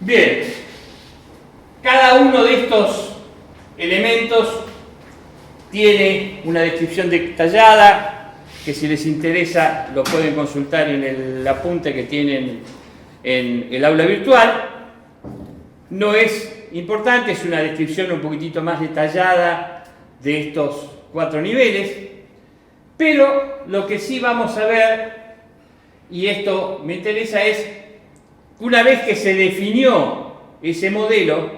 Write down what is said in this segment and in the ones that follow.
Bien, cada uno de estos elementos tiene una descripción detallada que si les interesa lo pueden consultar en el apunte que tienen en el aula virtual. No es importante, es una descripción un poquitito más detallada de estos 4 niveles, pero lo que sí vamos a ver, y esto me interesa, es que una vez que se definió ese modelo,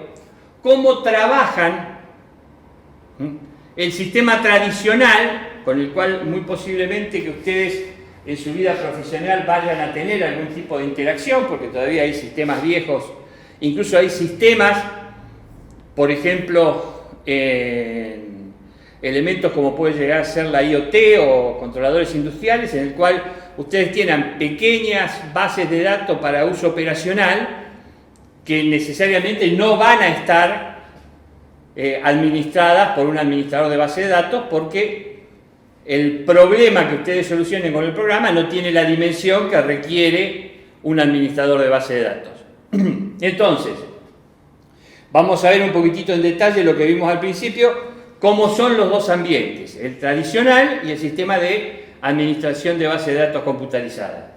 cómo trabajan el sistema tradicional, con el cual muy posiblemente que ustedes en su vida profesional vayan a tener algún tipo de interacción, porque todavía hay sistemas viejos, incluso hay sistemas, por ejemplo, elementos como puede llegar a ser la IoT o controladores industriales, en el cual ustedes tienen pequeñas bases de datos para uso operacional que necesariamente no van a estar administradas por un administrador de base de datos, porque el problema que ustedes solucionen con el programa no tiene la dimensión que requiere un administrador de base de datos. Entonces, vamos a ver un poquitito en detalle lo que vimos al principio, cómo son los dos ambientes, el tradicional y el sistema de administración de base de datos computarizada.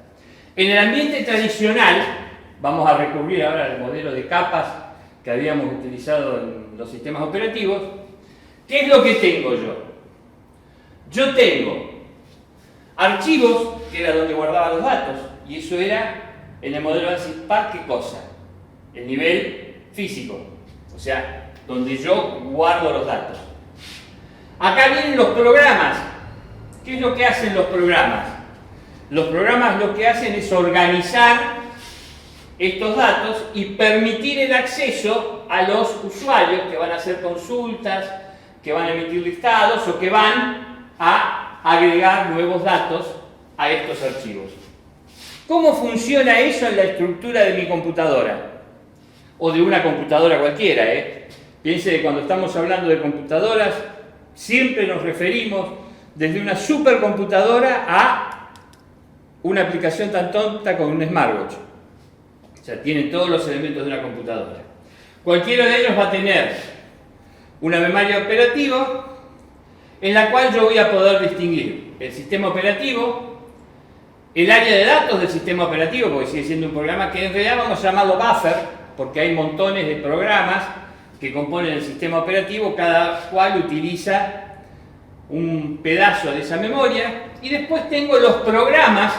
En el ambiente tradicional, vamos a recurrir ahora al modelo de capas que habíamos utilizado en los sistemas operativos. ¿Qué es lo que tengo yo? Yo tengo archivos, que era donde guardaba los datos, y eso era en el modelo de Spark, ¿qué cosa? El nivel físico, o sea, donde yo guardo los datos. Acá vienen los programas. ¿Qué es lo que hacen los programas? Los programas lo que hacen es organizar estos datos y permitir el acceso a los usuarios que van a hacer consultas, que van a emitir listados o que van a agregar nuevos datos a estos archivos. ¿Cómo funciona eso en la estructura de mi computadora? O de una computadora cualquiera, Piense que cuando estamos hablando de computadoras, siempre nos referimos desde una supercomputadora a una aplicación tan tonta como un smartwatch. O sea, tiene todos los elementos de una computadora. Cualquiera de ellos va a tener una memoria operativa en la cual yo voy a poder distinguir el sistema operativo, el área de datos del sistema operativo, porque sigue siendo un programa que en realidad vamos a llamarlo buffer, porque hay montones de programas que componen el sistema operativo, cada cual utiliza un pedazo de esa memoria, y después tengo los programas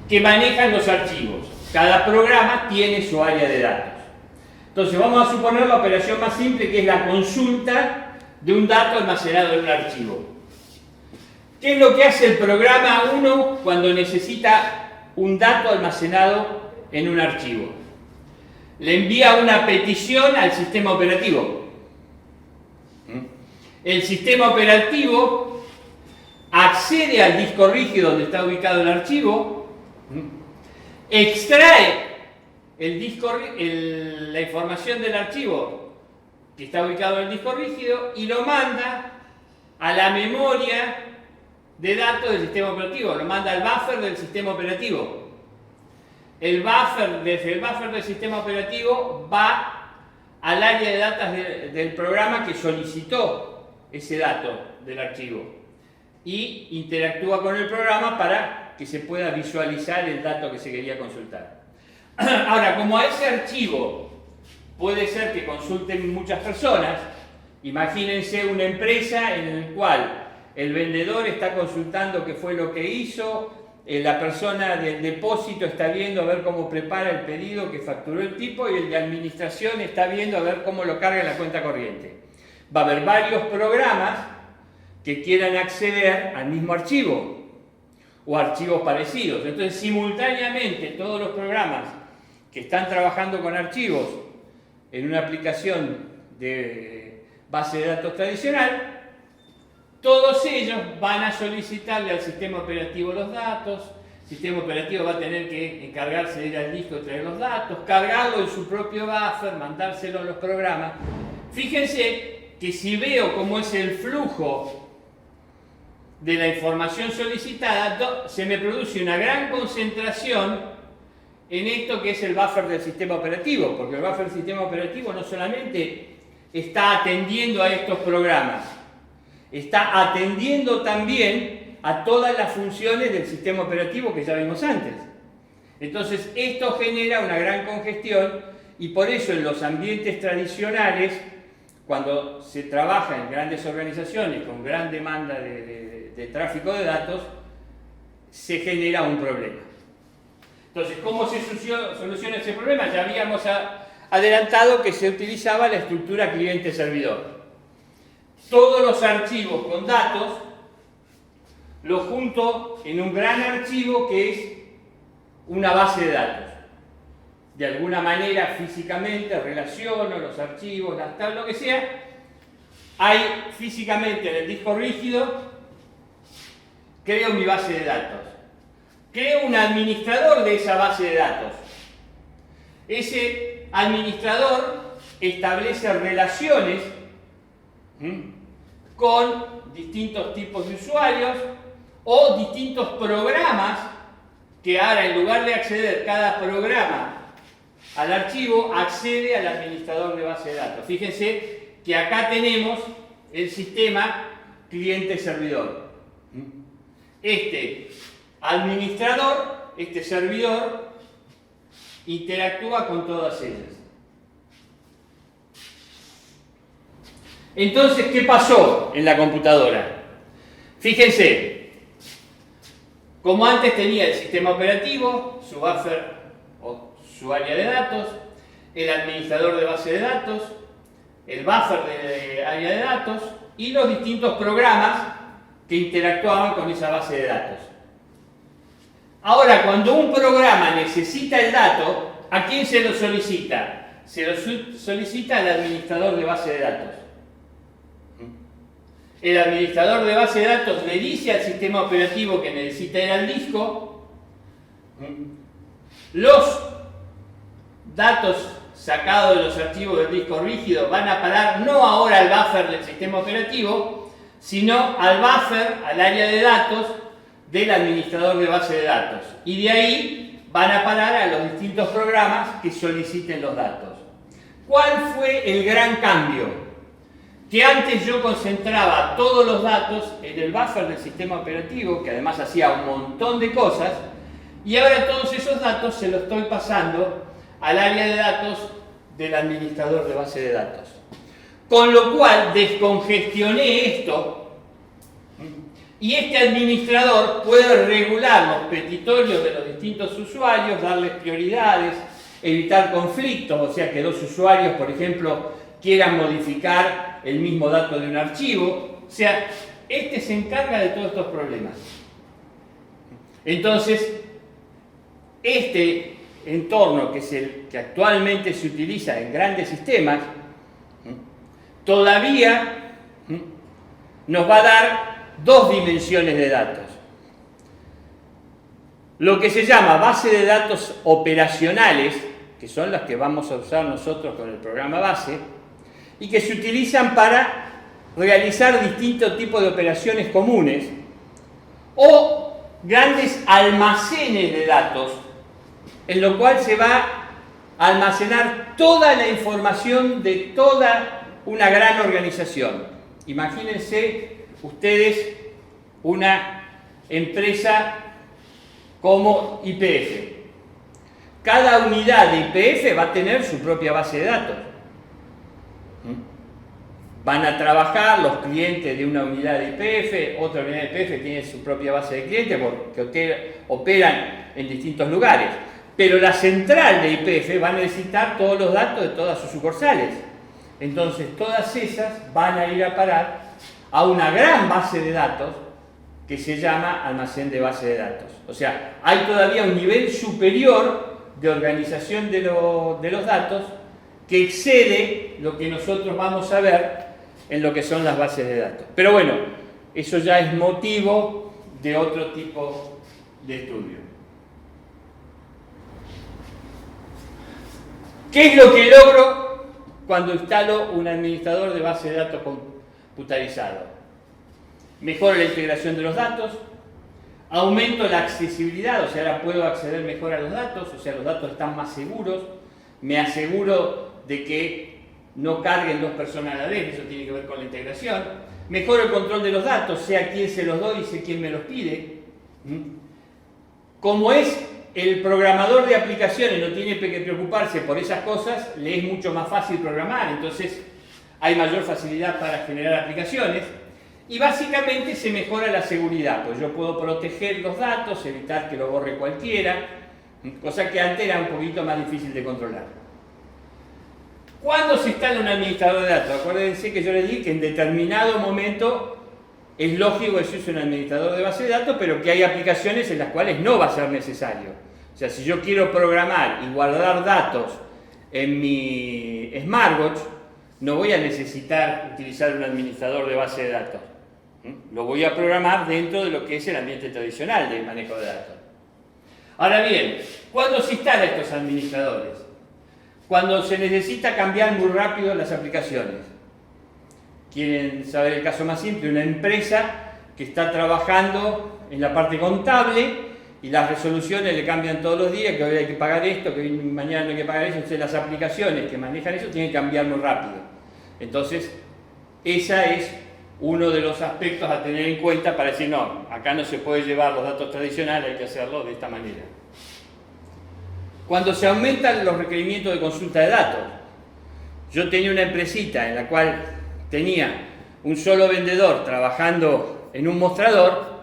que manejan los archivos. Cada programa tiene su área de datos. Entonces vamos a suponer la operación más simple, que es la consulta de un dato almacenado en un archivo. ¿Qué es lo que hace el programa 1 cuando necesita un dato almacenado en un archivo? Le envía una petición al sistema operativo. El sistema operativo accede al disco rígido donde está ubicado el archivo, extrae la información del archivo que está ubicado en el disco rígido y lo manda a la memoria de datos del sistema operativo, lo manda al buffer del sistema operativo. Desde el buffer del sistema operativo va al área de datos del programa que solicitó ese dato del archivo y interactúa con el programa para que se pueda visualizar el dato que se quería consultar. Ahora, como a ese archivo puede ser que consulten muchas personas, imagínense una empresa en la cual el vendedor está consultando qué fue lo que hizo, la persona del depósito está viendo a ver cómo prepara el pedido que facturó el tipo y el de administración está viendo a ver cómo lo carga en la cuenta corriente. Va a haber varios programas que quieran acceder al mismo archivo o archivos parecidos. Entonces, simultáneamente, todos los programas que están trabajando con archivos en una aplicación de base de datos tradicional, todos ellos van a solicitarle al sistema operativo los datos. El sistema operativo va a tener que encargarse de ir al disco y traer los datos, cargarlo en su propio buffer, mandárselo a los programas. Fíjense que si veo cómo es el flujo de la información solicitada, se me produce una gran concentración en esto que es el buffer del sistema operativo, porque el buffer del sistema operativo no solamente está atendiendo a estos programas, está atendiendo también a todas las funciones del sistema operativo que ya vimos antes. Entonces, esto genera una gran congestión y por eso en los ambientes tradicionales, cuando se trabaja en grandes organizaciones con gran demanda de tráfico de datos, se genera un problema. Entonces, ¿cómo se soluciona ese problema? Ya habíamos adelantado que se utilizaba la estructura cliente-servidor. Todos los archivos con datos los junto en un gran archivo que es una base de datos. De alguna manera, físicamente, relaciono los archivos, las tablas, lo que sea. Hay físicamente en el disco rígido, creo mi base de datos. Creo un administrador de esa base de datos. Ese administrador establece relaciones con distintos tipos de usuarios o distintos programas que ahora, en lugar de acceder cada programa al archivo, accede al administrador de base de datos. Fíjense que acá tenemos el sistema cliente-servidor. Este administrador, este servidor, interactúa con todas ellas. Entonces, ¿qué pasó en la computadora? Fíjense, como antes tenía el sistema operativo, su buffer o su área de datos, el administrador de base de datos, el buffer de área de datos y los distintos programas que interactuaban con esa base de datos. Ahora, cuando un programa necesita el dato, ¿a quién se lo solicita? Se lo solicita al administrador de base de datos. El administrador de base de datos le dice al sistema operativo que necesita ir al disco. Los datos sacados de los archivos del disco rígido van a parar no ahora al buffer del sistema operativo, sino al buffer, al área de datos del administrador de base de datos. Y de ahí van a parar a los distintos programas que soliciten los datos. ¿Cuál fue el gran cambio? Que antes yo concentraba todos los datos en el buffer del sistema operativo, que además hacía un montón de cosas, y ahora todos esos datos se los estoy pasando al área de datos del administrador de base de datos. Con lo cual descongestioné esto, y este administrador puede regular los petitorios de los distintos usuarios, darles prioridades, evitar conflictos, o sea que dos usuarios, por ejemplo, quieran modificar el mismo dato de un archivo. O sea, este se encarga de todos estos problemas. Entonces, este entorno, que es el que actualmente se utiliza en grandes sistemas, todavía nos va a dar dos dimensiones de datos. Lo que se llama base de datos operacionales, que son las que vamos a usar nosotros con el programa base, y que se utilizan para realizar distintos tipos de operaciones comunes, o grandes almacenes de datos, en lo cual se va a almacenar toda la información de toda una gran organización. Imagínense ustedes una empresa como YPF. Cada unidad de YPF va a tener su propia base de datos. Van a trabajar los clientes de una unidad de YPF, otra unidad de YPF tiene su propia base de clientes porque operan en distintos lugares. Pero la central de YPF va a necesitar todos los datos de todas sus sucursales. Entonces todas esas van a ir a parar a una gran base de datos que se llama almacén de base de datos. O sea, hay todavía un nivel superior de organización de los datos que excede lo que nosotros vamos a ver en lo que son las bases de datos. Pero bueno, eso ya es motivo de otro tipo de estudio. ¿Qué es lo que logro cuando instalo un administrador de base de datos computarizado? Mejora la integración de los datos, Aumento la accesibilidad, o sea, ahora puedo acceder mejor a los datos, o sea, los datos están más seguros. Me aseguro de que no carguen dos personas a la vez, eso tiene que ver con la integración. Mejoro el control de los datos, sé a quién se los doy y sé quién me los pide. Como es el programador de aplicaciones, no tiene que preocuparse por esas cosas, le es mucho más fácil programar, entonces hay mayor facilidad para generar aplicaciones. Y básicamente se mejora la seguridad, pues yo puedo proteger los datos, evitar que lo borre cualquiera, cosa que antes era un poquito más difícil de controlar. ¿Cuándo se instala un administrador de datos? Acuérdense que yo les dije que en determinado momento es lógico que se use un administrador de base de datos, pero que hay aplicaciones en las cuales no va a ser necesario. O sea, si yo quiero programar y guardar datos en mi smartwatch, no voy a necesitar utilizar un administrador de base de datos. Lo voy a programar dentro de lo que es el ambiente tradicional del manejo de datos. Ahora bien, ¿cuándo se instalan estos administradores? Cuando se necesita cambiar muy rápido las aplicaciones. ¿Quieren saber el caso más simple? Una empresa que está trabajando en la parte contable y las resoluciones le cambian todos los días, que hoy hay que pagar esto, que mañana no hay que pagar eso. Entonces las aplicaciones que manejan eso tienen que cambiar muy rápido. Entonces, esa es uno de los aspectos a tener en cuenta para decir, no, acá no se puede llevar los datos tradicionales, hay que hacerlo de esta manera. Cuando se aumentan los requerimientos de consulta de datos, yo tenía una empresita en la cual tenía un solo vendedor trabajando en un mostrador,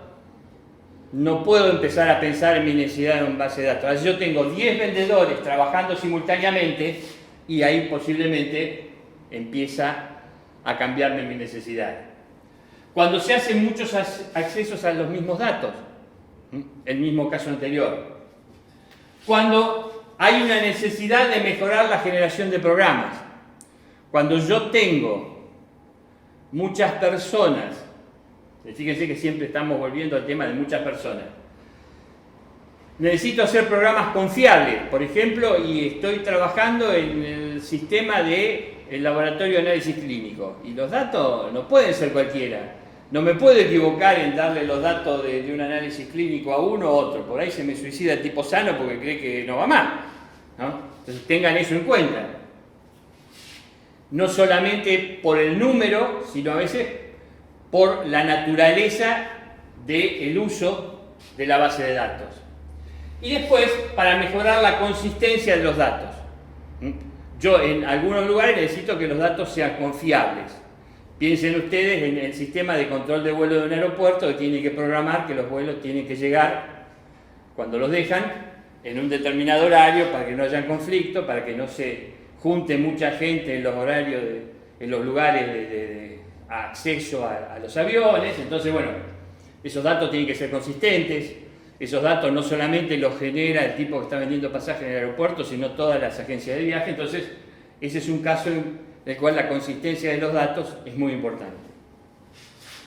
no puedo empezar a pensar en mi necesidad de una base de datos. Ahora yo tengo 10 vendedores trabajando simultáneamente y ahí posiblemente empieza a cambiarme mi necesidad. Cuando se hacen muchos accesos a los mismos datos, el mismo caso anterior. Cuando hay una necesidad de mejorar la generación de programas. Cuando yo tengo muchas personas, fíjense que siempre estamos volviendo al tema de muchas personas. Necesito hacer programas confiables, por ejemplo, y estoy trabajando en el sistema del laboratorio de análisis clínico. Y los datos no pueden ser cualquiera. No me puedo equivocar en darle los datos de un análisis clínico a uno u otro. Por ahí se me suicida el tipo sano porque cree que no va más, ¿no? Entonces tengan eso en cuenta. No solamente por el número, sino a veces por la naturaleza del uso de la base de datos. Y después, para mejorar la consistencia de los datos. Yo en algunos lugares necesito que los datos sean confiables. Piensen ustedes en el sistema de control de vuelo de un aeropuerto que tiene que programar que los vuelos tienen que llegar cuando los dejan en un determinado horario para que no haya conflicto, para que no se junte mucha gente en los horarios, en los lugares de acceso a los aviones. Entonces, bueno, esos datos tienen que ser consistentes. Esos datos no solamente los genera el tipo que está vendiendo pasajes en el aeropuerto, sino todas las agencias de viaje. Entonces, ese es un caso en el cual la consistencia de los datos es muy importante.